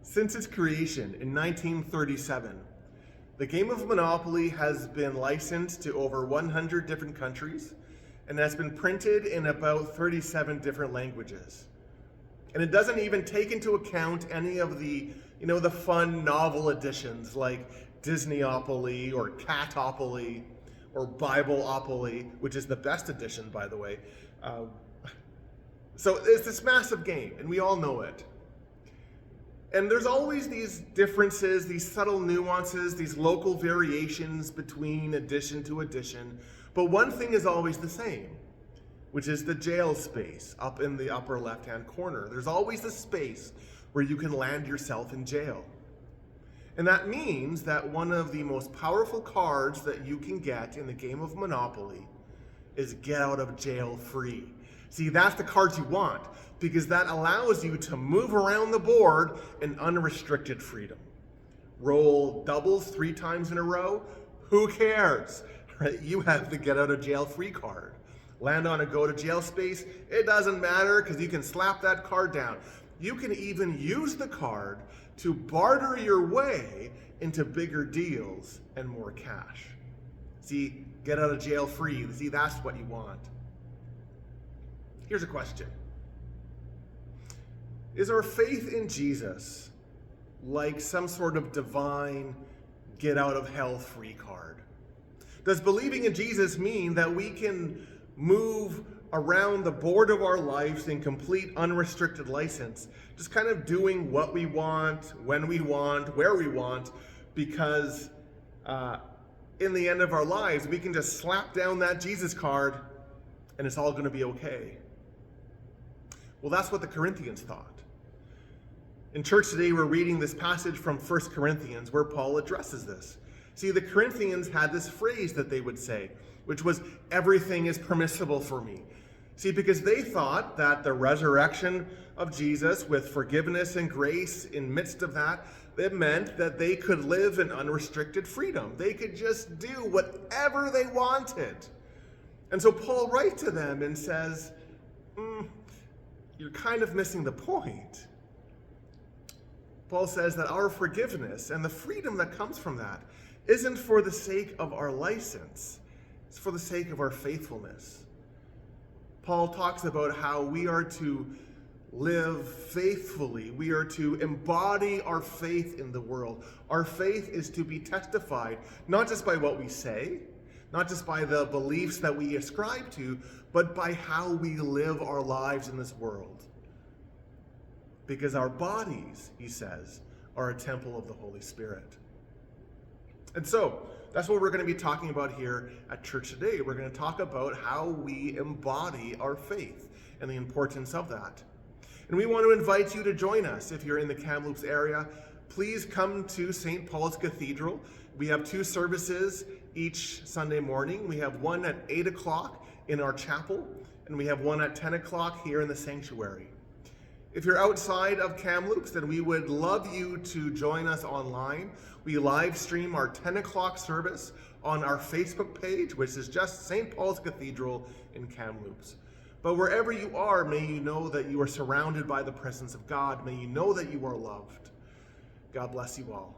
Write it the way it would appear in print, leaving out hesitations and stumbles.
Since its creation in 1937, the game of Monopoly has been licensed to over 100 different countries and has been printed in about 37 different languages. And it doesn't even take into account any of the, the fun novel editions like Disneyopoly or Catopoly or Bibleopoly, which is the best edition, by the way. So it's this massive game, and we all know it. And there's always these differences, these subtle nuances, these local variations between edition to edition. But one thing is always the same, which is the jail space up in the upper left-hand corner. There's always a space where you can land yourself in jail. And that means that one of the most powerful cards that you can get in the game of Monopoly is get out of jail free. See, that's the cards you want, because that allows you to move around the board in unrestricted freedom. Roll doubles 3 times in a row, who cares? Right? You have the get out of jail free card. Land on a go to jail space, it doesn't matter because you can slap that card down. You can even use the card to barter your way into bigger deals and more cash. See, get out of jail free. See, that's what you want. Here's a question. Is our faith in Jesus like some sort of divine get out of hell free card? Does believing in Jesus mean that we can move around the board of our lives in complete unrestricted license, just kind of doing what we want, when we want, where we want, because in the end of our lives, we can just slap down that Jesus card and it's all going to be okay? Well, that's what the Corinthians thought. In church today, we're reading this passage from 1 Corinthians where Paul addresses this. See, the Corinthians had this phrase that they would say, which was, everything is permissible for me. See, because they thought that the resurrection of Jesus with forgiveness and grace in midst of that, it meant that they could live in unrestricted freedom. They could just do whatever they wanted. And so Paul writes to them and says, you're kind of missing the point. Paul says that our forgiveness and the freedom that comes from that isn't for the sake of our license. It's for the sake of our faithfulness. Paul talks about how we are to live faithfully. We are to embody our faith in the world. Our faith is to be testified, not just by what we say, not just by the beliefs that we ascribe to, but by how we live our lives in this world. Because our bodies, he says, are a temple of the Holy Spirit. And so, that's what we're going to be talking about here at church today. We're going to talk about how we embody our faith and the importance of that. And we want to invite you to join us. If you're in the Kamloops area, please come to St. Paul's Cathedral. We have 2 services each Sunday morning. We have one at 8 o'clock in our chapel, and we have one at 10 o'clock here in the sanctuary. If you're outside of Kamloops, then we would love you to join us online. We live stream our 10 o'clock service on our Facebook page, which is just St. Paul's Cathedral in Kamloops. But wherever you are, may you know that you are surrounded by the presence of God. May you know that you are loved. God bless you all.